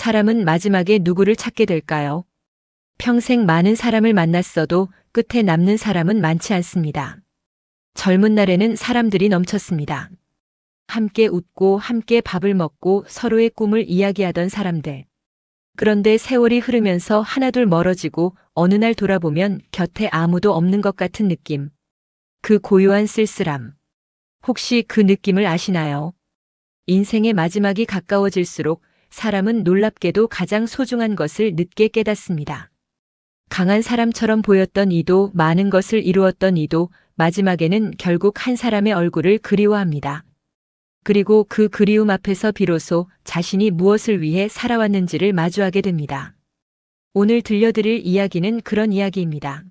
사람은 마지막에 누구를 찾게 될까요? 평생 많은 사람을 만났어도 끝에 남는 사람은 많지 않습니다. 젊은 날에는 사람들이 넘쳤습니다. 함께 웃고 함께 밥을 먹고 서로의 꿈을 이야기하던 사람들. 그런데 세월이 흐르면서 하나둘 멀어지고 어느 날 돌아보면 곁에 아무도 없는 것 같은 느낌. 그 고요한 쓸쓸함. 혹시 그 느낌을 아시나요? 인생의 마지막이 가까워질수록 사람은 놀랍게도 가장 소중한 것을 늦게 깨닫습니다. 강한 사람처럼 보였던 이도, 많은 것을 이루었던 이도 마지막에는 결국 한 사람의 얼굴을 그리워합니다. 그리고 그 그리움 앞에서 비로소 자신이 무엇을 위해 살아왔는지를 마주하게 됩니다. 오늘 들려드릴 이야기는 그런 이야기입니다.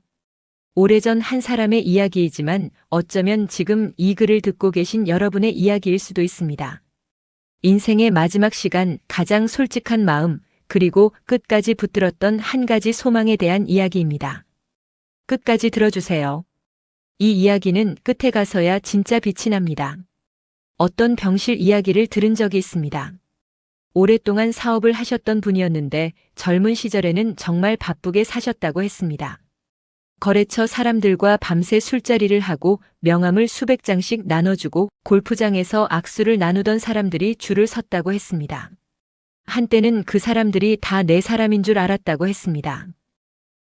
오래전 한 사람의 이야기이지만 어쩌면 지금 이 글을 듣고 계신 여러분의 이야기일 수도 있습니다. 인생의 마지막 시간, 가장 솔직한 마음, 그리고 끝까지 붙들었던 한 가지 소망에 대한 이야기입니다. 끝까지 들어주세요. 이 이야기는 끝에 가서야 진짜 빛이 납니다. 어떤 병실 이야기를 들은 적이 있습니다. 오랫동안 사업을 하셨던 분이었는데 젊은 시절에는 정말 바쁘게 사셨다고 했습니다. 거래처 사람들과 밤새 술자리를 하고 명함을 수백 장씩 나눠주고 골프장에서 악수를 나누던 사람들이 줄을 섰다고 했습니다. 한때는 그 사람들이 다 내 사람인 줄 알았다고 했습니다.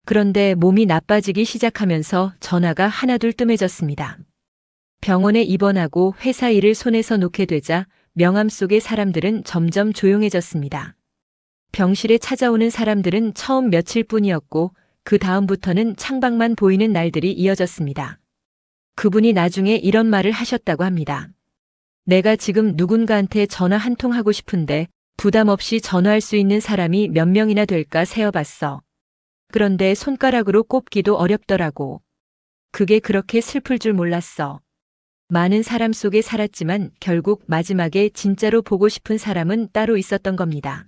그런데 몸이 나빠지기 시작하면서 전화가 하나둘 뜸해졌습니다. 병원에 입원하고 회사 일을 손에서 놓게 되자 명함 속의 사람들은 점점 조용해졌습니다. 병실에 찾아오는 사람들은 처음 며칠뿐이었고 그 다음부터는 창밖만 보이는 날들이 이어졌습니다. 그분이 나중에 이런 말을 하셨다고 합니다. 내가 지금 누군가한테 전화 한 통 하고 싶은데 부담 없이 전화할 수 있는 사람이 몇 명이나 될까 세어봤어. 그런데 손가락으로 꼽기도 어렵더라고. 그게 그렇게 슬플 줄 몰랐어. 많은 사람 속에 살았지만 결국 마지막에 진짜로 보고 싶은 사람은 따로 있었던 겁니다.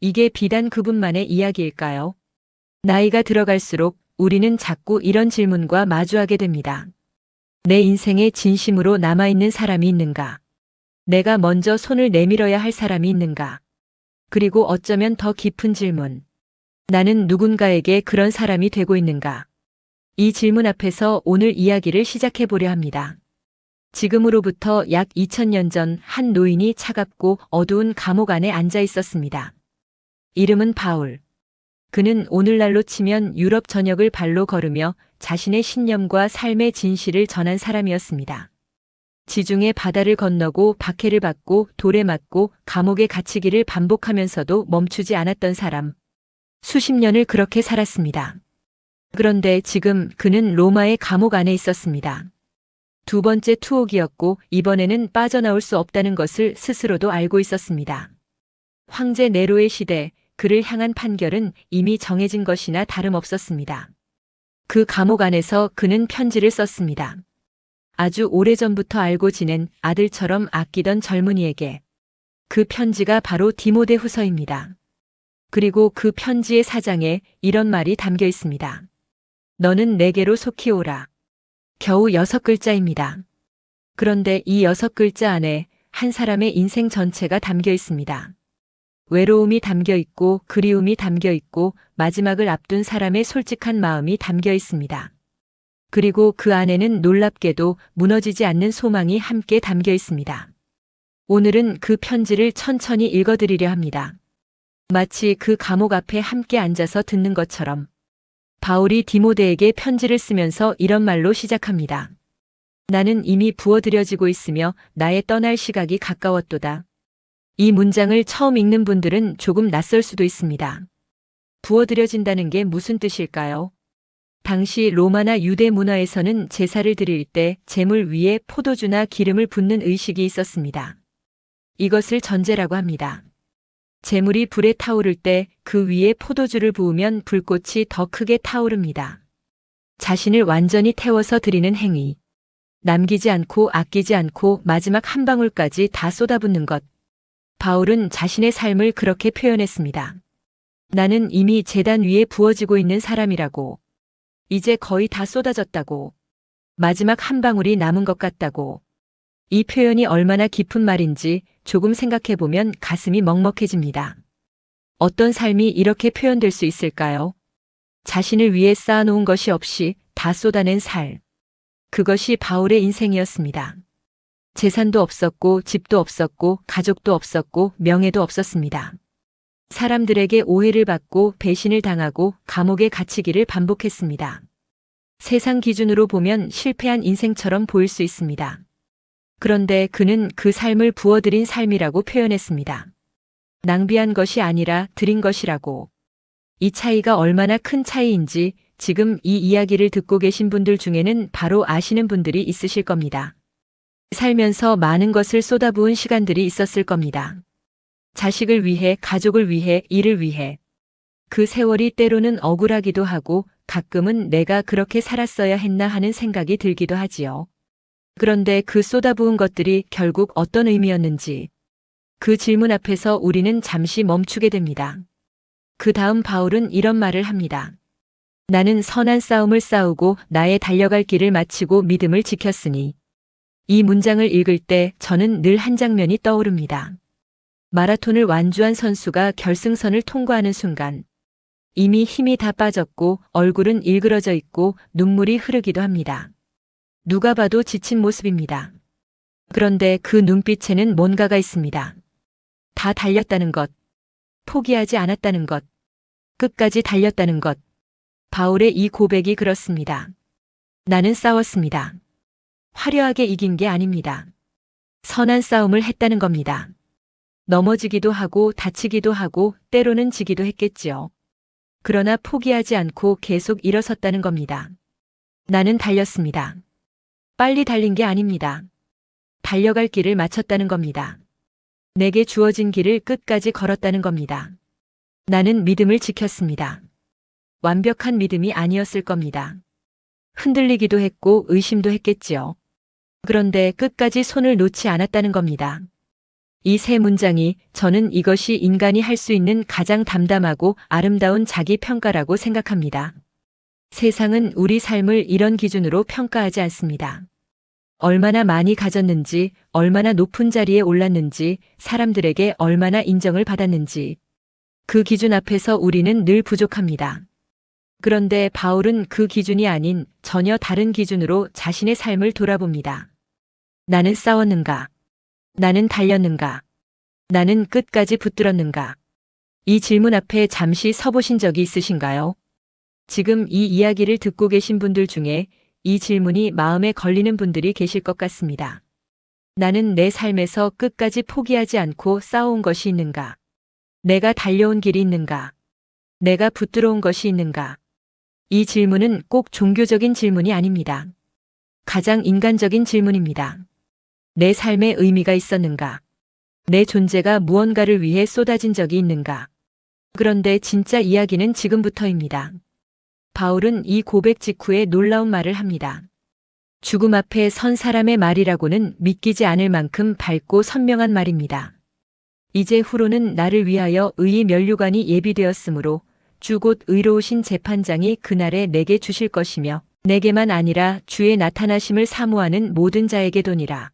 이게 비단 그분만의 이야기일까요? 나이가 들어갈수록 우리는 자꾸 이런 질문과 마주하게 됩니다. 내 인생에 진심으로 남아있는 사람이 있는가? 내가 먼저 손을 내밀어야 할 사람이 있는가? 그리고 어쩌면 더 깊은 질문. 나는 누군가에게 그런 사람이 되고 있는가? 이 질문 앞에서 오늘 이야기를 시작해 보려 합니다. 지금으로부터 약 2000년 전 한 노인이 차갑고 어두운 감옥 안에 앉아 있었습니다. 이름은 바울. 그는 오늘날로 치면 유럽 전역을 발로 걸으며 자신의 신념과 삶의 진실을 전한 사람이었습니다. 지중해 바다를 건너고 박해를 받고 돌에 맞고 감옥에 갇히기를 반복하면서도 멈추지 않았던 사람. 수십 년을 그렇게 살았습니다. 그런데 지금 그는 로마의 감옥 안에 있었습니다. 두 번째 투옥이었고 이번에는 빠져나올 수 없다는 것을 스스로도 알고 있었습니다. 황제 네로의 시대, 그를 향한 판결은 이미 정해진 것이나 다름없었습니다. 그 감옥 안에서 그는 편지를 썼습니다. 아주 오래전부터 알고 지낸 아들처럼 아끼던 젊은이에게. 그 편지가 바로 디모데후서입니다. 그리고 그 편지의 사장에 이런 말이 담겨 있습니다. 너는 내게로 속히 오라. 겨우 6글자입니다. 그런데 이 6글자 안에 한 사람의 인생 전체가 담겨 있습니다. 외로움이 담겨 있고 그리움이 담겨 있고 마지막을 앞둔 사람의 솔직한 마음이 담겨 있습니다. 그리고 그 안에는 놀랍게도 무너지지 않는 소망이 함께 담겨 있습니다. 오늘은 그 편지를 천천히 읽어드리려 합니다. 마치 그 감옥 앞에 함께 앉아서 듣는 것처럼. 바울이 디모데에게 편지를 쓰면서 이런 말로 시작합니다. 나는 이미 부어들여지고 있으며 나의 떠날 시각이 가까웠도다. 이 문장을 처음 읽는 분들은 조금 낯설 수도 있습니다. 부어들여진다는 게 무슨 뜻일까요? 당시 로마나 유대 문화에서는 제사를 드릴 때 제물 위에 포도주나 기름을 붓는 의식이 있었습니다. 이것을 전제라고 합니다. 제물이 불에 타오를 때 그 위에 포도주를 부으면 불꽃이 더 크게 타오릅니다. 자신을 완전히 태워서 드리는 행위. 남기지 않고 아끼지 않고 마지막 한 방울까지 다 쏟아붓는 것. 바울은 자신의 삶을 그렇게 표현했습니다. 나는 이미 제단 위에 부어지고 있는 사람이라고. 이제 거의 다 쏟아졌다고. 마지막 한 방울이 남은 것 같다고. 이 표현이 얼마나 깊은 말인지 조금 생각해보면 가슴이 먹먹해집니다. 어떤 삶이 이렇게 표현될 수 있을까요? 자신을 위해 쌓아놓은 것이 없이 다 쏟아낸 삶. 그것이 바울의 인생이었습니다. 재산도 없었고, 집도 없었고, 가족도 없었고, 명예도 없었습니다. 사람들에게 오해를 받고 배신을 당하고 감옥에 갇히기를 반복했습니다. 세상 기준으로 보면 실패한 인생처럼 보일 수 있습니다. 그런데 그는 그 삶을 부어들인 삶이라고 표현했습니다. 낭비한 것이 아니라 드린 것이라고. 이 차이가 얼마나 큰 차이인지 지금 이 이야기를 듣고 계신 분들 중에는 바로 아시는 분들이 있으실 겁니다. 살면서 많은 것을 쏟아부은 시간들이 있었을 겁니다. 자식을 위해, 가족을 위해, 일을 위해. 그 세월이 때로는 억울하기도 하고 가끔은 내가 그렇게 살았어야 했나 하는 생각이 들기도 하지요. 그런데 그 쏟아부은 것들이 결국 어떤 의미였는지 그 질문 앞에서 우리는 잠시 멈추게 됩니다. 그 다음 바울은 이런 말을 합니다. 나는 선한 싸움을 싸우고 나의 달려갈 길을 마치고 믿음을 지켰으니. 이 문장을 읽을 때 저는 늘 한 장면이 떠오릅니다. 마라톤을 완주한 선수가 결승선을 통과하는 순간 이미 힘이 다 빠졌고 얼굴은 일그러져 있고 눈물이 흐르기도 합니다. 누가 봐도 지친 모습입니다. 그런데 그 눈빛에는 뭔가가 있습니다. 다 달렸다는 것, 포기하지 않았다는 것, 끝까지 달렸다는 것. 바울의 이 고백이 그렇습니다. 나는 싸웠습니다. 화려하게 이긴 게 아닙니다. 선한 싸움을 했다는 겁니다. 넘어지기도 하고 다치기도 하고 때로는 지기도 했겠지요. 그러나 포기하지 않고 계속 일어섰다는 겁니다. 나는 달렸습니다. 빨리 달린 게 아닙니다. 달려갈 길을 마쳤다는 겁니다. 내게 주어진 길을 끝까지 걸었다는 겁니다. 나는 믿음을 지켰습니다. 완벽한 믿음이 아니었을 겁니다. 흔들리기도 했고 의심도 했겠지요. 그런데 끝까지 손을 놓지 않았다는 겁니다. 이 세 문장이 저는 이것이 인간이 할 수 있는 가장 담담하고 아름다운 자기 평가라고 생각합니다. 세상은 우리 삶을 이런 기준으로 평가하지 않습니다. 얼마나 많이 가졌는지, 얼마나 높은 자리에 올랐는지, 사람들에게 얼마나 인정을 받았는지. 그 기준 앞에서 우리는 늘 부족합니다. 그런데 바울은 그 기준이 아닌 전혀 다른 기준으로 자신의 삶을 돌아봅니다. 나는 싸웠는가? 나는 달렸는가? 나는 끝까지 붙들었는가? 이 질문 앞에 잠시 서보신 적이 있으신가요? 지금 이 이야기를 듣고 계신 분들 중에 이 질문이 마음에 걸리는 분들이 계실 것 같습니다. 나는 내 삶에서 끝까지 포기하지 않고 싸워온 것이 있는가? 내가 달려온 길이 있는가? 내가 붙들어온 것이 있는가? 이 질문은 꼭 종교적인 질문이 아닙니다. 가장 인간적인 질문입니다. 내 삶에 의미가 있었는가? 내 존재가 무언가를 위해 쏟아진 적이 있는가? 그런데 진짜 이야기는 지금부터입니다. 바울은 이 고백 직후에 놀라운 말을 합니다. 죽음 앞에 선 사람의 말이라고는 믿기지 않을 만큼 밝고 선명한 말입니다. 이제 후로는 나를 위하여 의의 면류관이 예비되었으므로 주 곧 의로우신 재판장이 그날에 내게 주실 것이며 내게만 아니라 주의 나타나심을 사모하는 모든 자에게도니라.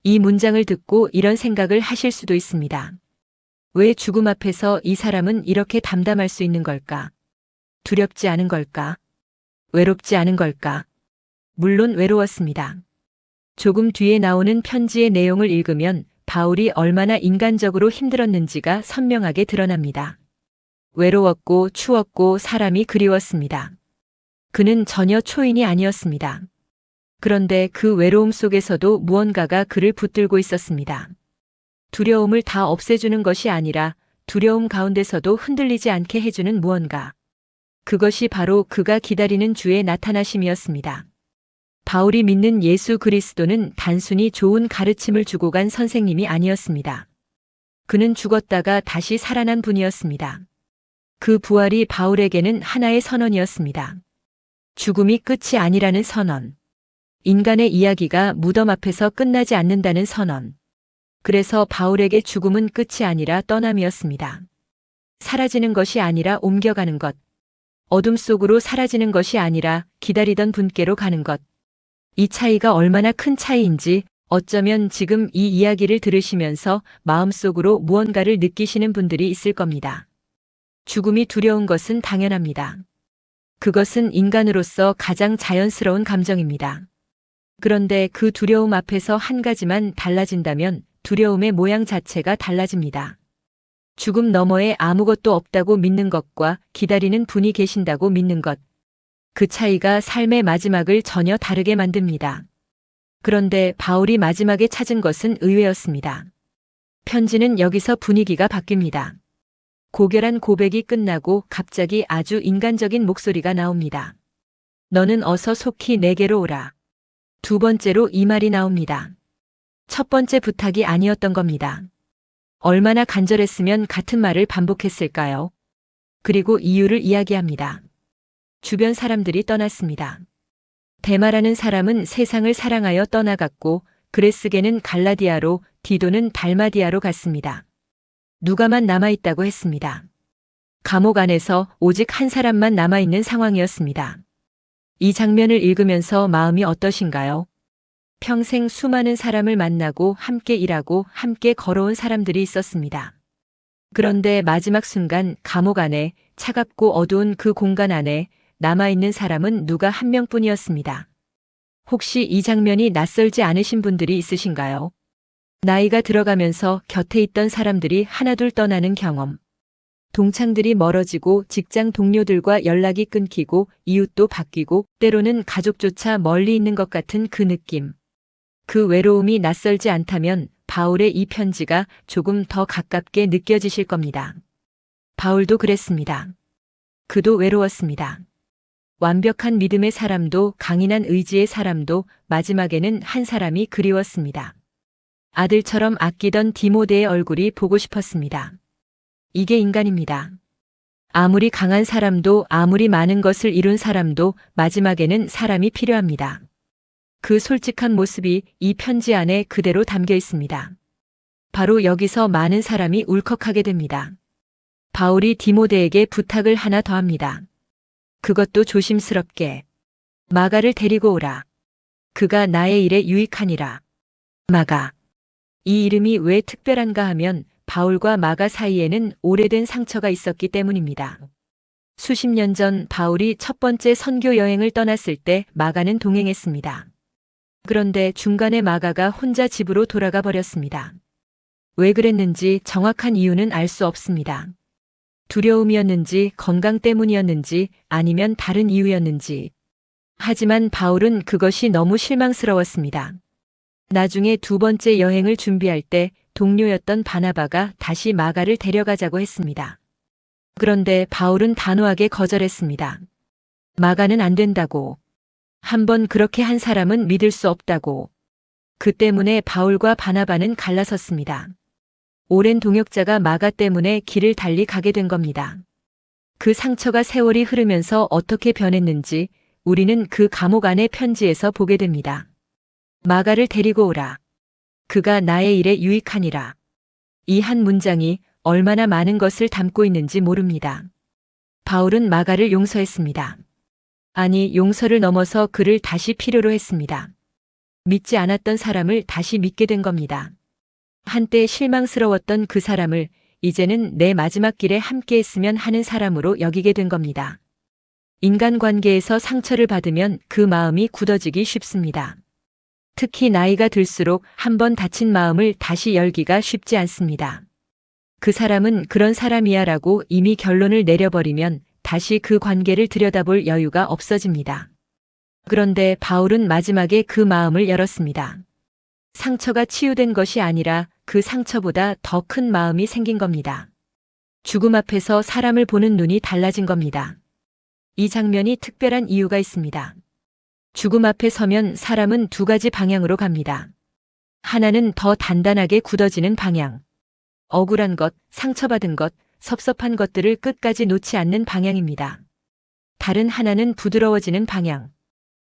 이 문장을 듣고 이런 생각을 하실 수도 있습니다. 왜 죽음 앞에서 이 사람은 이렇게 담담할 수 있는 걸까? 두렵지 않은 걸까? 외롭지 않은 걸까? 물론 외로웠습니다. 조금 뒤에 나오는 편지의 내용을 읽으면 바울이 얼마나 인간적으로 힘들었는지가 선명하게 드러납니다. 외로웠고 추웠고 사람이 그리웠습니다. 그는 전혀 초인이 아니었습니다. 그런데 그 외로움 속에서도 무언가가 그를 붙들고 있었습니다. 두려움을 다 없애주는 것이 아니라 두려움 가운데서도 흔들리지 않게 해주는 무언가. 그것이 바로 그가 기다리는 주의 나타나심이었습니다. 바울이 믿는 예수 그리스도는 단순히 좋은 가르침을 주고 간 선생님이 아니었습니다. 그는 죽었다가 다시 살아난 분이었습니다. 그 부활이 바울에게는 하나의 선언이었습니다. 죽음이 끝이 아니라는 선언. 인간의 이야기가 무덤 앞에서 끝나지 않는다는 선언. 그래서 바울에게 죽음은 끝이 아니라 떠남이었습니다. 사라지는 것이 아니라 옮겨가는 것. 어둠 속으로 사라지는 것이 아니라 기다리던 분께로 가는 것. 이 차이가 얼마나 큰 차이인지 어쩌면 지금 이 이야기를 들으시면서 마음속으로 무언가를 느끼시는 분들이 있을 겁니다. 죽음이 두려운 것은 당연합니다. 그것은 인간으로서 가장 자연스러운 감정입니다. 그런데 그 두려움 앞에서 한 가지만 달라진다면 두려움의 모양 자체가 달라집니다. 죽음 너머에 아무것도 없다고 믿는 것과 기다리는 분이 계신다고 믿는 것. 그 차이가 삶의 마지막을 전혀 다르게 만듭니다. 그런데 바울이 마지막에 찾은 것은 의외였습니다. 편지는 여기서 분위기가 바뀝니다. 고결한 고백이 끝나고 갑자기 아주 인간적인 목소리가 나옵니다. 너는 어서 속히 내게로 오라. 두 번째로 이 말이 나옵니다. 첫 번째 부탁이 아니었던 겁니다. 얼마나 간절했으면 같은 말을 반복했을까요? 그리고 이유를 이야기합니다. 주변 사람들이 떠났습니다. 데마라는 사람은 세상을 사랑하여 떠나갔고 그레스게는 갈라디아로, 디도는 달마디아로 갔습니다. 누가만 남아있다고 했습니다. 감옥 안에서 오직 한 사람만 남아있는 상황이었습니다. 이 장면을 읽으면서 마음이 어떠신가요? 평생 수많은 사람을 만나고 함께 일하고 함께 걸어온 사람들이 있었습니다. 그런데 마지막 순간 감옥 안에 차갑고 어두운 그 공간 안에 남아있는 사람은 누가 한 명뿐이었습니다. 혹시 이 장면이 낯설지 않으신 분들이 있으신가요? 나이가 들어가면서 곁에 있던 사람들이 하나둘 떠나는 경험. 동창들이 멀어지고 직장 동료들과 연락이 끊기고 이웃도 바뀌고 때로는 가족조차 멀리 있는 것 같은 그 느낌. 그 외로움이 낯설지 않다면 바울의 이 편지가 조금 더 가깝게 느껴지실 겁니다. 바울도 그랬습니다. 그도 외로웠습니다. 완벽한 믿음의 사람도 강인한 의지의 사람도 마지막에는 한 사람이 그리웠습니다. 아들처럼 아끼던 디모데의 얼굴이 보고 싶었습니다. 이게 인간입니다. 아무리 강한 사람도 아무리 많은 것을 이룬 사람도 마지막에는 사람이 필요합니다. 그 솔직한 모습이 이 편지 안에 그대로 담겨 있습니다. 바로 여기서 많은 사람이 울컥하게 됩니다. 바울이 디모데에게 부탁을 하나 더 합니다. 그것도 조심스럽게. 마가를 데리고 오라. 그가 나의 일에 유익하니라. 마가. 이 이름이 왜 특별한가 하면 바울과 마가 사이에는 오래된 상처가 있었기 때문입니다. 수십 년 전 바울이 첫 번째 선교 여행을 떠났을 때 마가는 동행했습니다. 그런데 중간에 마가가 혼자 집으로 돌아가 버렸습니다. 왜 그랬는지 정확한 이유는 알 수 없습니다. 두려움이었는지 건강 때문이었는지 아니면 다른 이유였는지. 하지만 바울은 그것이 너무 실망스러웠습니다. 나중에 두 번째 여행을 준비할 때 동료였던 바나바가 다시 마가를 데려가자고 했습니다. 그런데 바울은 단호하게 거절했습니다. 마가는 안 된다고. 한번 그렇게 한 사람은 믿을 수 없다고. 그 때문에 바울과 바나바는 갈라섰습니다. 오랜 동역자가 마가 때문에 길을 달리 가게 된 겁니다. 그 상처가 세월이 흐르면서 어떻게 변했는지 우리는 그 감옥 안의 편지에서 보게 됩니다. 마가를 데리고 오라. 그가 나의 일에 유익하니라. 이 한 문장이 얼마나 많은 것을 담고 있는지 모릅니다. 바울은 마가를 용서했습니다. 아니, 용서를 넘어서 그를 다시 필요로 했습니다. 믿지 않았던 사람을 다시 믿게 된 겁니다. 한때 실망스러웠던 그 사람을 이제는 내 마지막 길에 함께 했으면 하는 사람으로 여기게 된 겁니다. 인간관계에서 상처를 받으면 그 마음이 굳어지기 쉽습니다. 특히 나이가 들수록 한번 다친 마음을 다시 열기가 쉽지 않습니다. 그 사람은 그런 사람이야 라고 이미 결론을 내려버리면 다시 그 관계를 들여다볼 여유가 없어집니다. 그런데 바울은 마지막에 그 마음을 열었습니다. 상처가 치유된 것이 아니라 그 상처보다 더 큰 마음이 생긴 겁니다. 죽음 앞에서 사람을 보는 눈이 달라진 겁니다. 이 장면이 특별한 이유가 있습니다. 죽음 앞에 서면 사람은 두 가지 방향으로 갑니다. 하나는 더 단단하게 굳어지는 방향. 억울한 것, 상처받은 것, 섭섭한 것들을 끝까지 놓지 않는 방향입니다. 다른 하나는 부드러워지는 방향.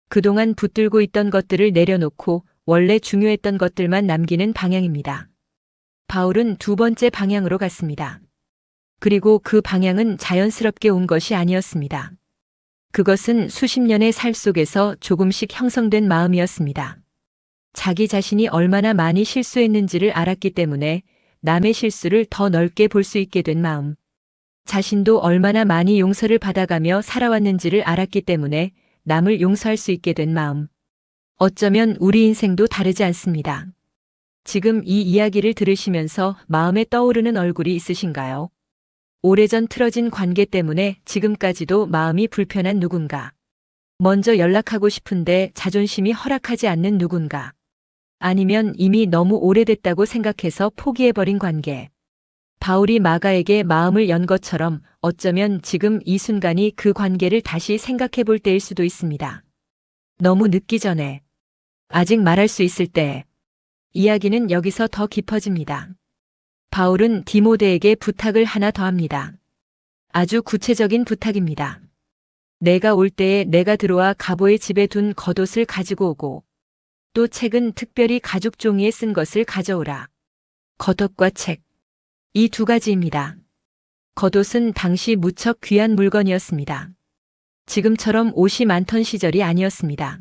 그동안 붙들고 있던 것들을 내려놓고 원래 중요했던 것들만 남기는 방향입니다. 바울은 두 번째 방향으로 갔습니다. 그리고 그 방향은 자연스럽게 온 것이 아니었습니다. 그것은 수십 년의 살 속에서 조금씩 형성된 마음이었습니다. 자기 자신이 얼마나 많이 실수했는지를 알았기 때문에 남의 실수를 더 넓게 볼 수 있게 된 마음. 자신도 얼마나 많이 용서를 받아가며 살아왔는지를 알았기 때문에 남을 용서할 수 있게 된 마음. 어쩌면 우리 인생도 다르지 않습니다. 지금 이 이야기를 들으시면서 마음에 떠오르는 얼굴이 있으신가요? 오래전 틀어진 관계 때문에 지금까지도 마음이 불편한 누군가. 먼저 연락하고 싶은데 자존심이 허락하지 않는 누군가. 아니면 이미 너무 오래됐다고 생각해서 포기해버린 관계. 바울이 마가에게 마음을 연 것처럼 어쩌면 지금 이 순간이 그 관계를 다시 생각해 볼 때일 수도 있습니다. 너무 늦기 전에, 아직 말할 수 있을 때, 이야기는 여기서 더 깊어집니다. 바울은 디모데에게 부탁을 하나 더 합니다. 아주 구체적인 부탁입니다. 내가 올 때에 내가 들어와 가보의 집에 둔 겉옷을 가지고 오고, 또 책은 특별히 가죽 종이에 쓴 것을 가져오라. 겉옷과 책. 이 두 가지입니다. 겉옷은 당시 무척 귀한 물건이었습니다. 지금처럼 옷이 많던 시절이 아니었습니다.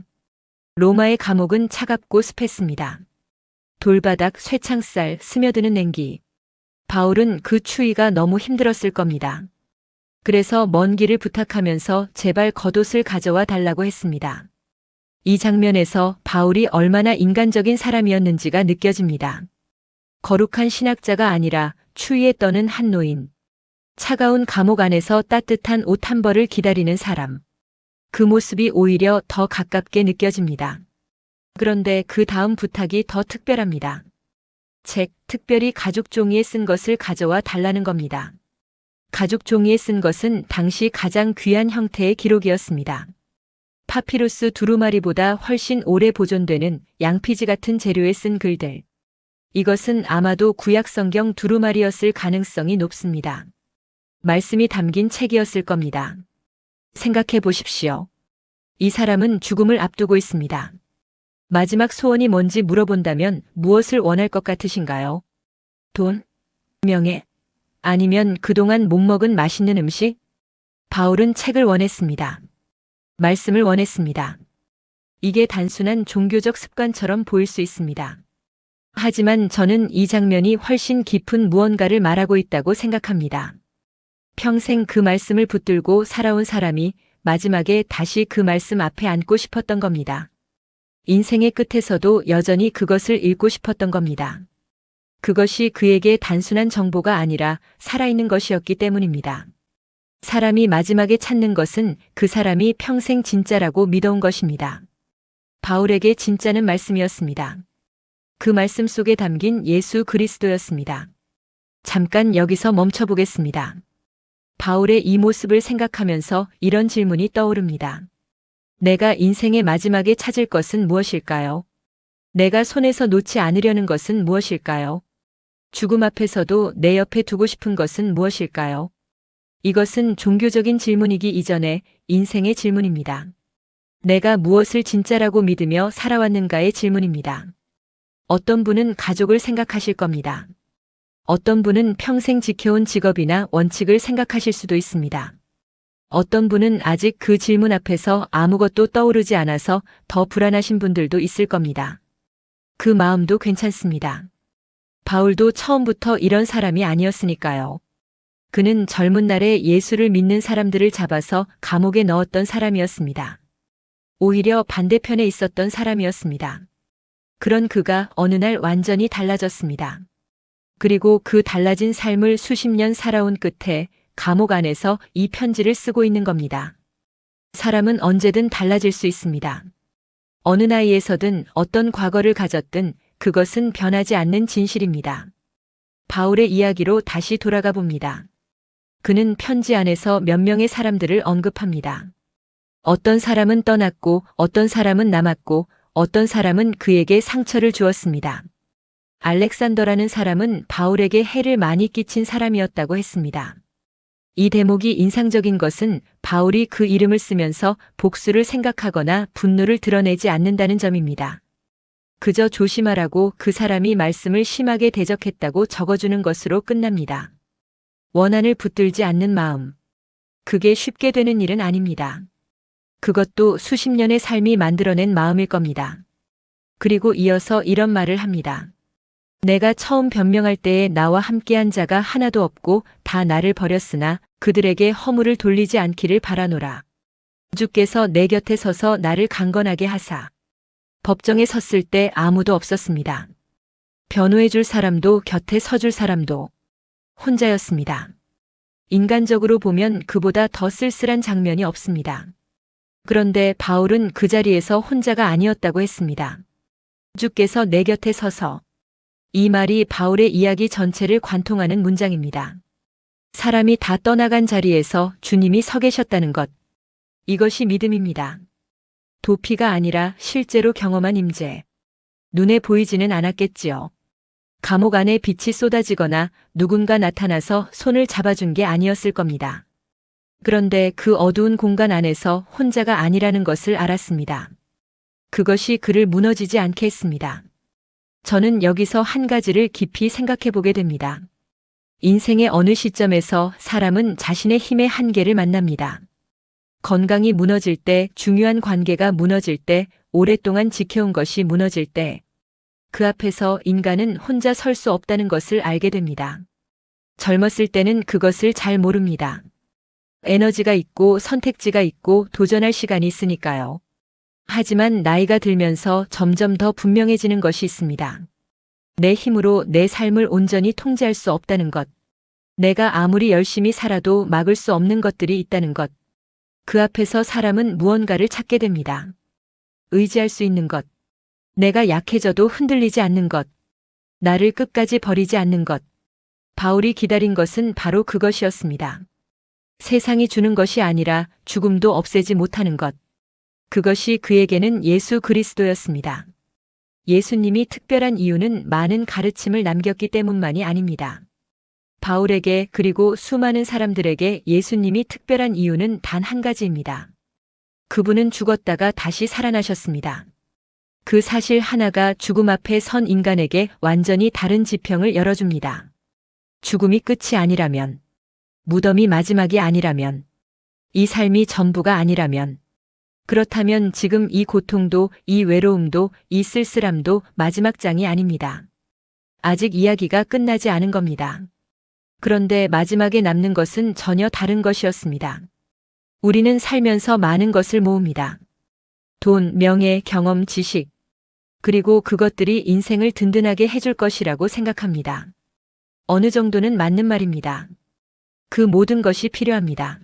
로마의 감옥은 차갑고 습했습니다. 돌바닥, 쇠창살, 스며드는 냉기. 바울은 그 추위가 너무 힘들었을 겁니다. 그래서 먼 길을 부탁하면서 제발 겉옷을 가져와 달라고 했습니다. 이 장면에서 바울이 얼마나 인간적인 사람이었는지가 느껴집니다. 거룩한 신학자가 아니라 추위에 떠는 한 노인. 차가운 감옥 안에서 따뜻한 옷 한 벌을 기다리는 사람. 그 모습이 오히려 더 가깝게 느껴집니다. 그런데 그 다음 부탁이 더 특별합니다. 책, 특별히 가죽 종이에 쓴 것을 가져와 달라는 겁니다. 가죽 종이에 쓴 것은 당시 가장 귀한 형태의 기록이었습니다. 파피루스 두루마리보다 훨씬 오래 보존되는 양피지 같은 재료에 쓴 글들. 이것은 아마도 구약 성경 두루마리였을 가능성이 높습니다. 말씀이 담긴 책이었을 겁니다. 생각해 보십시오. 이 사람은 죽음을 앞두고 있습니다. 마지막 소원이 뭔지 물어본다면 무엇을 원할 것 같으신가요? 돈? 명예? 아니면 그동안 못 먹은 맛있는 음식? 바울은 책을 원했습니다. 말씀을 원했습니다. 이게 단순한 종교적 습관처럼 보일 수 있습니다. 하지만 저는 이 장면이 훨씬 깊은 무언가를 말하고 있다고 생각합니다. 평생 그 말씀을 붙들고 살아온 사람이 마지막에 다시 그 말씀 앞에 앉고 싶었던 겁니다. 인생의 끝에서도 여전히 그것을 읽고 싶었던 겁니다. 그것이 그에게 단순한 정보가 아니라 살아있는 것이었기 때문입니다. 사람이 마지막에 찾는 것은 그 사람이 평생 진짜라고 믿어온 것입니다. 바울에게 진짜는 말씀이었습니다. 그 말씀 속에 담긴 예수 그리스도였습니다. 잠깐 여기서 멈춰보겠습니다. 바울의 이 모습을 생각하면서 이런 질문이 떠오릅니다. 내가 인생의 마지막에 찾을 것은 무엇일까요? 내가 손에서 놓지 않으려는 것은 무엇일까요? 죽음 앞에서도 내 옆에 두고 싶은 것은 무엇일까요? 이것은 종교적인 질문이기 이전에 인생의 질문입니다. 내가 무엇을 진짜라고 믿으며 살아왔는가의 질문입니다. 어떤 분은 가족을 생각하실 겁니다. 어떤 분은 평생 지켜온 직업이나 원칙을 생각하실 수도 있습니다. 어떤 분은 아직 그 질문 앞에서 아무것도 떠오르지 않아서 더 불안하신 분들도 있을 겁니다. 그 마음도 괜찮습니다. 바울도 처음부터 이런 사람이 아니었으니까요. 그는 젊은 날에 예수를 믿는 사람들을 잡아서 감옥에 넣었던 사람이었습니다. 오히려 반대편에 있었던 사람이었습니다. 그런 그가 어느 날 완전히 달라졌습니다. 그리고 그 달라진 삶을 수십 년 살아온 끝에 감옥 안에서 이 편지를 쓰고 있는 겁니다. 사람은 언제든 달라질 수 있습니다. 어느 나이에서든 어떤 과거를 가졌든 그것은 변하지 않는 진실입니다. 바울의 이야기로 다시 돌아가 봅니다. 그는 편지 안에서 몇 명의 사람들을 언급합니다. 어떤 사람은 떠났고 어떤 사람은 남았고 어떤 사람은 그에게 상처를 주었습니다. 알렉산더라는 사람은 바울에게 해를 많이 끼친 사람이었다고 했습니다. 이 대목이 인상적인 것은 바울이 그 이름을 쓰면서 복수를 생각하거나 분노를 드러내지 않는다는 점입니다. 그저 조심하라고 그 사람이 말씀을 심하게 대적했다고 적어주는 것으로 끝납니다. 원한을 붙들지 않는 마음. 그게 쉽게 되는 일은 아닙니다. 그것도 수십 년의 삶이 만들어낸 마음일 겁니다. 그리고 이어서 이런 말을 합니다. 내가 처음 변명할 때에 나와 함께한 자가 하나도 없고 다 나를 버렸으나 그들에게 허물을 돌리지 않기를 바라노라. 주께서 내 곁에 서서 나를 강건하게 하사. 법정에 섰을 때 아무도 없었습니다. 변호해 줄 사람도 곁에 서줄 사람도 혼자였습니다. 인간적으로 보면 그보다 더 쓸쓸한 장면이 없습니다. 그런데 바울은 그 자리에서 혼자가 아니었다고 했습니다. 주께서 내 곁에 서서. 이 말이 바울의 이야기 전체를 관통하는 문장입니다. 사람이 다 떠나간 자리에서 주님이 서 계셨다는 것. 이것이 믿음입니다. 도피가 아니라 실제로 경험한 임재. 눈에 보이지는 않았겠지요. 감옥 안에 빛이 쏟아지거나 누군가 나타나서 손을 잡아준 게 아니었을 겁니다. 그런데 그 어두운 공간 안에서 혼자가 아니라는 것을 알았습니다. 그것이 그를 무너지지 않게 했습니다. 저는 여기서 한 가지를 깊이 생각해 보게 됩니다. 인생의 어느 시점에서 사람은 자신의 힘의 한계를 만납니다. 건강이 무너질 때, 중요한 관계가 무너질 때, 오랫동안 지켜온 것이 무너질 때, 그 앞에서 인간은 혼자 설 수 없다는 것을 알게 됩니다. 젊었을 때는 그것을 잘 모릅니다. 에너지가 있고 선택지가 있고 도전할 시간이 있으니까요. 하지만 나이가 들면서 점점 더 분명해지는 것이 있습니다. 내 힘으로 내 삶을 온전히 통제할 수 없다는 것. 내가 아무리 열심히 살아도 막을 수 없는 것들이 있다는 것. 그 앞에서 사람은 무언가를 찾게 됩니다. 의지할 수 있는 것. 내가 약해져도 흔들리지 않는 것. 나를 끝까지 버리지 않는 것. 바울이 기다린 것은 바로 그것이었습니다. 세상이 주는 것이 아니라 죽음도 없애지 못하는 것. 그것이 그에게는 예수 그리스도였습니다. 예수님이 특별한 이유는 많은 가르침을 남겼기 때문만이 아닙니다. 바울에게 그리고 수많은 사람들에게 예수님이 특별한 이유는 단 한 가지입니다. 그분은 죽었다가 다시 살아나셨습니다. 그 사실 하나가 죽음 앞에 선 인간에게 완전히 다른 지평을 열어줍니다. 죽음이 끝이 아니라면, 무덤이 마지막이 아니라면, 이 삶이 전부가 아니라면, 그렇다면 지금 이 고통도, 이 외로움도, 이 쓸쓸함도 마지막 장이 아닙니다. 아직 이야기가 끝나지 않은 겁니다. 그런데 마지막에 남는 것은 전혀 다른 것이었습니다. 우리는 살면서 많은 것을 모읍니다. 돈, 명예, 경험, 지식. 그리고 그것들이 인생을 든든하게 해줄 것이라고 생각합니다. 어느 정도는 맞는 말입니다. 그 모든 것이 필요합니다.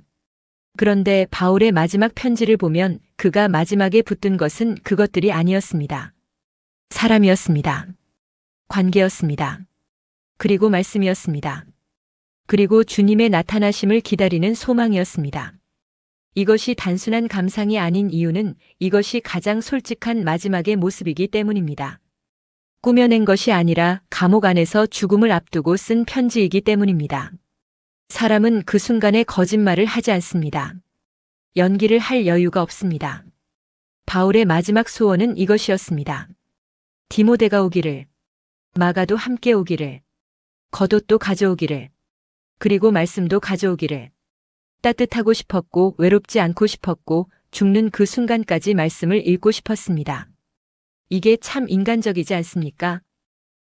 그런데 바울의 마지막 편지를 보면 그가 마지막에 붙든 것은 그것들이 아니었습니다. 사람이었습니다. 관계였습니다. 그리고 말씀이었습니다. 그리고 주님의 나타나심을 기다리는 소망이었습니다. 이것이 단순한 감상이 아닌 이유는 이것이 가장 솔직한 마지막의 모습이기 때문입니다. 꾸며낸 것이 아니라 감옥 안에서 죽음을 앞두고 쓴 편지이기 때문입니다. 사람은 그 순간에 거짓말을 하지 않습니다. 연기를 할 여유가 없습니다. 바울의 마지막 소원은 이것이었습니다. 디모데가 오기를, 마가도 함께 오기를, 겉옷도 가져오기를, 그리고 말씀도 가져오기를. 따뜻하고 싶었고 외롭지 않고 싶었고 죽는 그 순간까지 말씀을 읽고 싶었습니다. 이게 참 인간적이지 않습니까?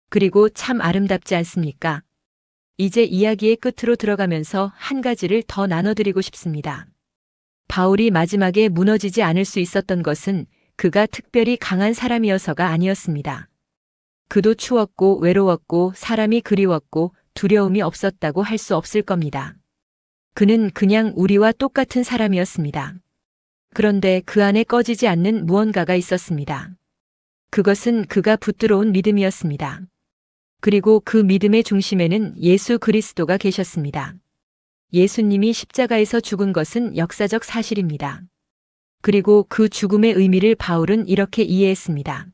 그리고 참 아름답지 않습니까? 이제 이야기의 끝으로 들어가면서 한 가지를 더 나눠드리고 싶습니다. 바울이 마지막에 무너지지 않을 수 있었던 것은 그가 특별히 강한 사람이어서가 아니었습니다. 그도 추웠고 외로웠고 사람이 그리웠고 두려움이 없었다고 할 수 없을 겁니다. 그는 그냥 우리와 똑같은 사람이었습니다. 그런데 그 안에 꺼지지 않는 무언가가 있었습니다. 그것은 그가 붙들어온 믿음이었습니다. 그리고 그 믿음의 중심에는 예수 그리스도가 계셨습니다. 예수님이 십자가에서 죽은 것은 역사적 사실입니다. 그리고 그 죽음의 의미를 바울은 이렇게 이해했습니다.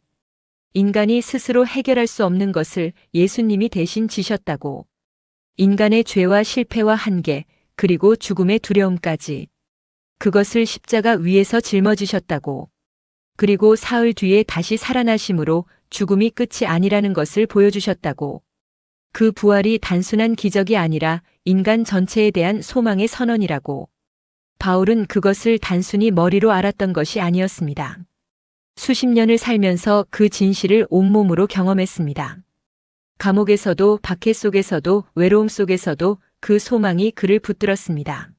인간이 스스로 해결할 수 없는 것을 예수님이 대신 지셨다고. 인간의 죄와 실패와 한계, 그리고 죽음의 두려움까지. 그것을 십자가 위에서 짊어지셨다고. 그리고 사흘 뒤에 다시 살아나심으로 죽음이 끝이 아니라는 것을 보여주셨다고. 그 부활이 단순한 기적이 아니라 인간 전체에 대한 소망의 선언이라고. 바울은 그것을 단순히 머리로 알았던 것이 아니었습니다. 수십 년을 살면서 그 진실을 온몸으로 경험했습니다. 감옥에서도 박해 속에서도 외로움 속에서도 그 소망이 그를 붙들었습니다.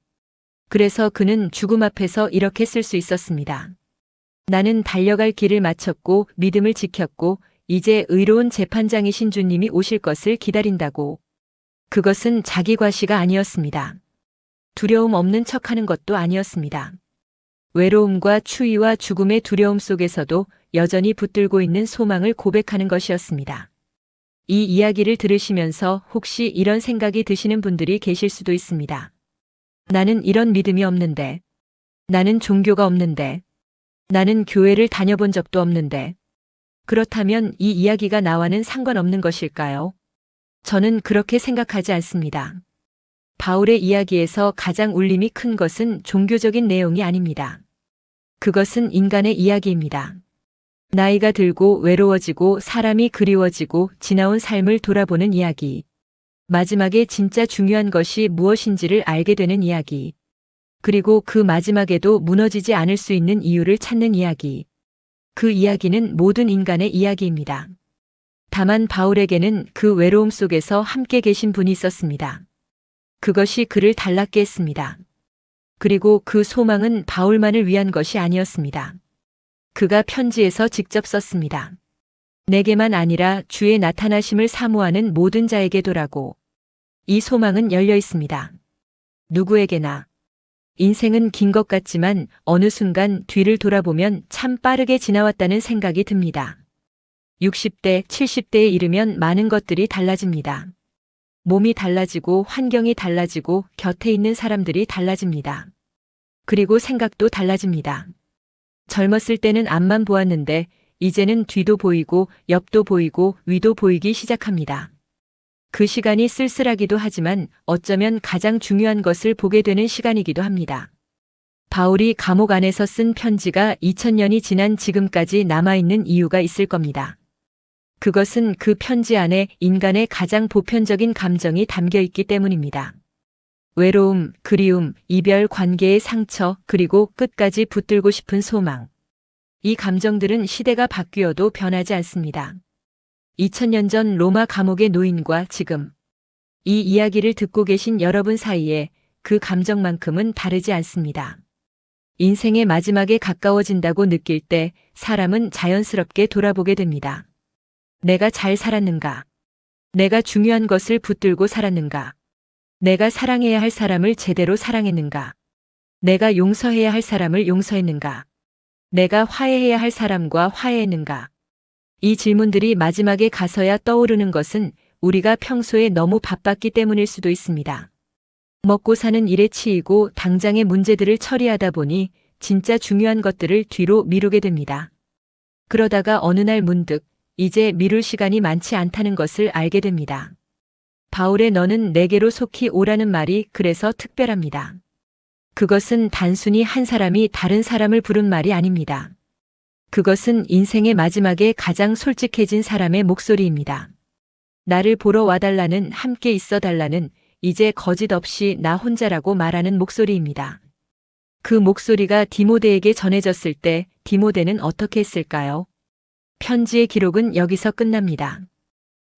그래서 그는 죽음 앞에서 이렇게 쓸 수 있었습니다. 나는 달려갈 길을 마쳤고 믿음을 지켰고 이제 의로운 재판장이신 주님이 오실 것을 기다린다고. 그것은 자기 과시가 아니었습니다. 두려움 없는 척하는 것도 아니었습니다. 외로움과 추위와 죽음의 두려움 속에서도 여전히 붙들고 있는 소망을 고백하는 것이었습니다. 이 이야기를 들으시면서 혹시 이런 생각이 드시는 분들이 계실 수도 있습니다. 나는 이런 믿음이 없는데, 나는 종교가 없는데, 나는 교회를 다녀본 적도 없는데, 그렇다면 이 이야기가 나와는 상관없는 것일까요? 저는 그렇게 생각하지 않습니다. 바울의 이야기에서 가장 울림이 큰 것은 종교적인 내용이 아닙니다. 그것은 인간의 이야기입니다. 나이가 들고 외로워지고 사람이 그리워지고 지나온 삶을 돌아보는 이야기. 마지막에 진짜 중요한 것이 무엇인지를 알게 되는 이야기. 그리고 그 마지막에도 무너지지 않을 수 있는 이유를 찾는 이야기. 그 이야기는 모든 인간의 이야기입니다. 다만 바울에게는 그 외로움 속에서 함께 계신 분이 있었습니다. 그것이 그를 달랐게 했습니다. 그리고 그 소망은 바울만을 위한 것이 아니었습니다. 그가 편지에서 직접 썼습니다. 내게만 아니라 주의 나타나심을 사모하는 모든 자에게도라고. 이 소망은 열려 있습니다. 누구에게나. 인생은 긴 것 같지만 어느 순간 뒤를 돌아보면 참 빠르게 지나왔다는 생각이 듭니다. 60대, 70대에 이르면 많은 것들이 달라집니다. 몸이 달라지고 환경이 달라지고 곁에 있는 사람들이 달라집니다. 그리고 생각도 달라집니다. 젊었을 때는 앞만 보았는데 이제는 뒤도 보이고 옆도 보이고 위도 보이기 시작합니다. 그 시간이 쓸쓸하기도 하지만 어쩌면 가장 중요한 것을 보게 되는 시간이기도 합니다. 바울이 감옥 안에서 쓴 편지가 2000년이 지난 지금까지 남아있는 이유가 있을 겁니다. 그것은 그 편지 안에 인간의 가장 보편적인 감정이 담겨 있기 때문입니다. 외로움, 그리움, 이별, 관계의 상처, 그리고 끝까지 붙들고 싶은 소망. 이 감정들은 시대가 바뀌어도 변하지 않습니다. 2000년 전 로마 감옥의 노인과 지금 이 이야기를 듣고 계신 여러분 사이에 그 감정만큼은 다르지 않습니다. 인생의 마지막에 가까워진다고 느낄 때 사람은 자연스럽게 돌아보게 됩니다. 내가 잘 살았는가? 내가 중요한 것을 붙들고 살았는가? 내가 사랑해야 할 사람을 제대로 사랑했는가? 내가 용서해야 할 사람을 용서했는가? 내가 화해해야 할 사람과 화해했는가? 이 질문들이 마지막에 가서야 떠오르는 것은 우리가 평소에 너무 바빴기 때문일 수도 있습니다. 먹고 사는 일에 치이고 당장의 문제들을 처리하다 보니 진짜 중요한 것들을 뒤로 미루게 됩니다. 그러다가 어느 날 문득 이제 미룰 시간이 많지 않다는 것을 알게 됩니다. 바울의 너는 내게로 속히 오라는 말이 그래서 특별합니다. 그것은 단순히 한 사람이 다른 사람을 부른 말이 아닙니다. 그것은 인생의 마지막에 가장 솔직해진 사람의 목소리입니다. 나를 보러 와달라는, 함께 있어 달라는, 이제 거짓 없이 나 혼자라고 말하는 목소리입니다. 그 목소리가 디모데에게 전해졌을 때 디모데는 어떻게 했을까요? 편지의 기록은 여기서 끝납니다.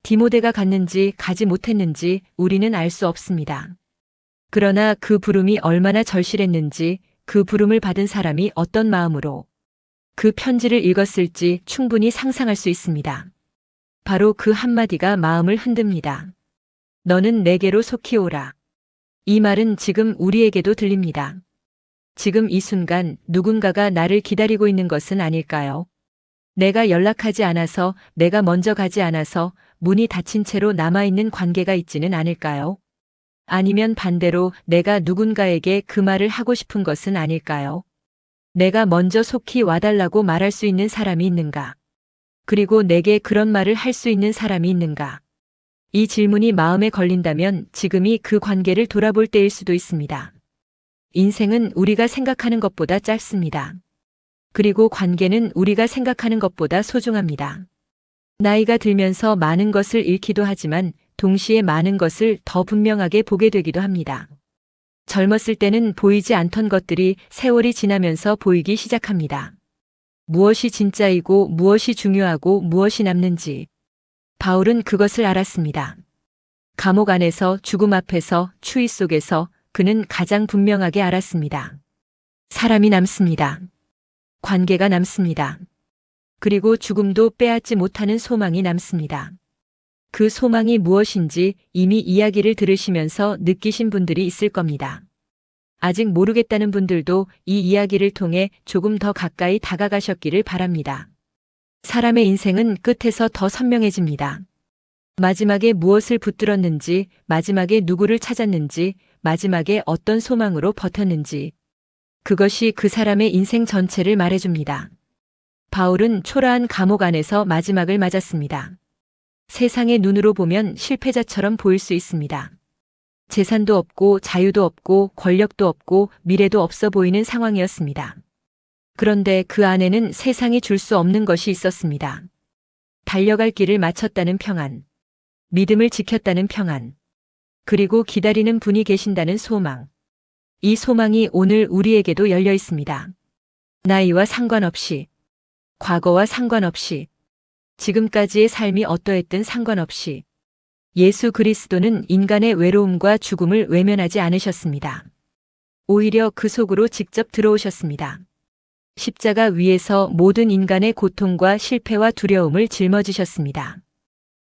디모데가 갔는지 가지 못했는지 우리는 알 수 없습니다. 그러나 그 부름이 얼마나 절실했는지, 그 부름을 받은 사람이 어떤 마음으로 그 편지를 읽었을지 충분히 상상할 수 있습니다. 바로 그 한마디가 마음을 흔듭니다. 너는 내게로 속히 오라. 이 말은 지금 우리에게도 들립니다. 지금 이 순간 누군가가 나를 기다리고 있는 것은 아닐까요? 내가 연락하지 않아서, 내가 먼저 가지 않아서 문이 닫힌 채로 남아있는 관계가 있지는 않을까요? 아니면 반대로 내가 누군가에게 그 말을 하고 싶은 것은 아닐까요? 내가 먼저 속히 와달라고 말할 수 있는 사람이 있는가? 그리고 내게 그런 말을 할 수 있는 사람이 있는가? 이 질문이 마음에 걸린다면 지금이 그 관계를 돌아볼 때일 수도 있습니다. 인생은 우리가 생각하는 것보다 짧습니다. 그리고 관계는 우리가 생각하는 것보다 소중합니다. 나이가 들면서 많은 것을 잃기도 하지만 동시에 많은 것을 더 분명하게 보게 되기도 합니다. 젊었을 때는 보이지 않던 것들이 세월이 지나면서 보이기 시작합니다. 무엇이 진짜이고 무엇이 중요하고 무엇이 남는지 바울은 그것을 알았습니다. 감옥 안에서, 죽음 앞에서, 추위 속에서 그는 가장 분명하게 알았습니다. 사람이 남습니다. 관계가 남습니다. 그리고 죽음도 빼앗지 못하는 소망이 남습니다. 그 소망이 무엇인지 이미 이야기를 들으시면서 느끼신 분들이 있을 겁니다. 아직 모르겠다는 분들도 이 이야기를 통해 조금 더 가까이 다가가셨기를 바랍니다. 사람의 인생은 끝에서 더 선명해집니다. 마지막에 무엇을 붙들었는지, 마지막에 누구를 찾았는지, 마지막에 어떤 소망으로 버텼는지. 그것이 그 사람의 인생 전체를 말해줍니다. 바울은 초라한 감옥 안에서 마지막을 맞았습니다. 세상의 눈으로 보면 실패자처럼 보일 수 있습니다. 재산도 없고 자유도 없고 권력도 없고 미래도 없어 보이는 상황이었습니다. 그런데 그 안에는 세상이 줄 수 없는 것이 있었습니다. 달려갈 길을 마쳤다는 평안, 믿음을 지켰다는 평안, 그리고 기다리는 분이 계신다는 소망. 이 소망이 오늘 우리에게도 열려 있습니다. 나이와 상관없이, 과거와 상관없이, 지금까지의 삶이 어떠했든 상관없이 예수 그리스도는 인간의 외로움과 죽음을 외면하지 않으셨습니다. 오히려 그 속으로 직접 들어오셨습니다. 십자가 위에서 모든 인간의 고통과 실패와 두려움을 짊어지셨습니다.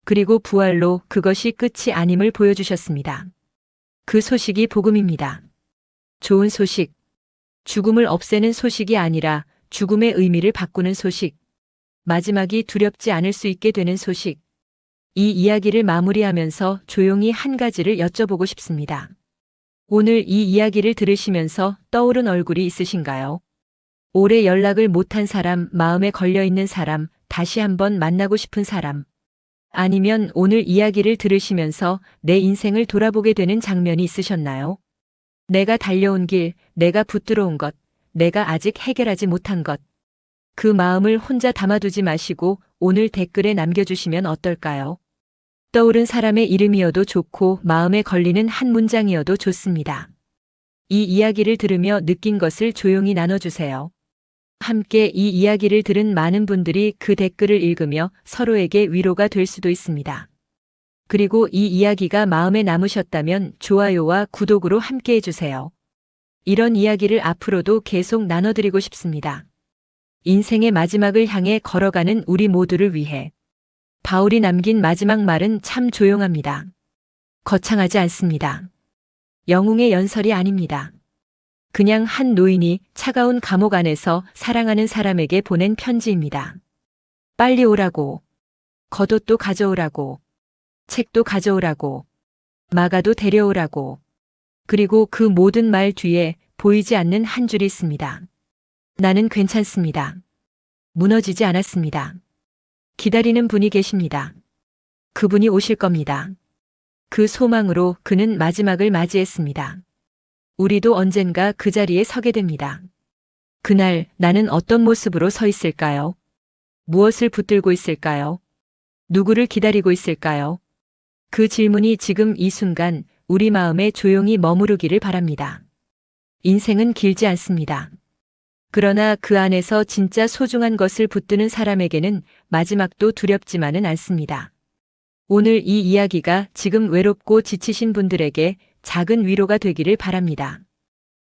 그리고 부활로 그것이 끝이 아님을 보여주셨습니다. 그 소식이 복음입니다. 좋은 소식, 죽음을 없애는 소식이 아니라 죽음의 의미를 바꾸는 소식, 마지막이 두렵지 않을 수 있게 되는 소식. 이 이야기를 마무리하면서 조용히 한 가지를 여쭤보고 싶습니다. 오늘 이 이야기를 들으시면서 떠오른 얼굴이 있으신가요? 오래 연락을 못한 사람, 마음에 걸려있는 사람, 다시 한번 만나고 싶은 사람. 아니면 오늘 이야기를 들으시면서 내 인생을 돌아보게 되는 장면이 있으셨나요? 내가 달려온 길, 내가 붙들어온 것, 내가 아직 해결하지 못한 것. 그 마음을 혼자 담아두지 마시고 오늘 댓글에 남겨주시면 어떨까요? 떠오른 사람의 이름이어도 좋고 마음에 걸리는 한 문장이어도 좋습니다. 이 이야기를 들으며 느낀 것을 조용히 나눠주세요. 함께 이 이야기를 들은 많은 분들이 그 댓글을 읽으며 서로에게 위로가 될 수도 있습니다. 그리고 이 이야기가 마음에 남으셨다면 좋아요와 구독으로 함께 해주세요. 이런 이야기를 앞으로도 계속 나눠드리고 싶습니다. 인생의 마지막을 향해 걸어가는 우리 모두를 위해 바울이 남긴 마지막 말은 참 조용합니다. 거창하지 않습니다. 영웅의 연설이 아닙니다. 그냥 한 노인이 차가운 감옥 안에서 사랑하는 사람에게 보낸 편지입니다. 빨리 오라고, 겉옷도 가져오라고, 책도 가져오라고, 마가도 데려오라고. 그리고 그 모든 말 뒤에 보이지 않는 한 줄이 있습니다. 나는 괜찮습니다. 무너지지 않았습니다. 기다리는 분이 계십니다. 그분이 오실 겁니다. 그 소망으로 그는 마지막을 맞이했습니다. 우리도 언젠가 그 자리에 서게 됩니다. 그날 나는 어떤 모습으로 서 있을까요? 무엇을 붙들고 있을까요? 누구를 기다리고 있을까요? 그 질문이 지금 이 순간 우리 마음에 조용히 머무르기를 바랍니다. 인생은 길지 않습니다. 그러나 그 안에서 진짜 소중한 것을 붙드는 사람에게는 마지막도 두렵지만은 않습니다. 오늘 이 이야기가 지금 외롭고 지치신 분들에게 작은 위로가 되기를 바랍니다.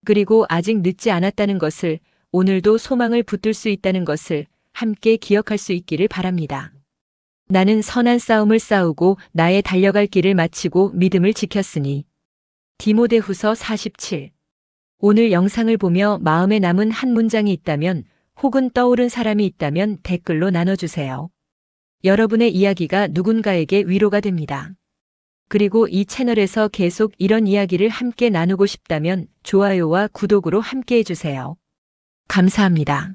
그리고 아직 늦지 않았다는 것을, 오늘도 소망을 붙들 수 있다는 것을 함께 기억할 수 있기를 바랍니다. 나는 선한 싸움을 싸우고 나의 달려갈 길을 마치고 믿음을 지켰으니. 디모데후서 4:7. 오늘 영상을 보며 마음에 남은 한 문장이 있다면 혹은 떠오른 사람이 있다면 댓글로 나눠주세요. 여러분의 이야기가 누군가에게 위로가 됩니다. 그리고 이 채널에서 계속 이런 이야기를 함께 나누고 싶다면 좋아요와 구독으로 함께 해주세요. 감사합니다.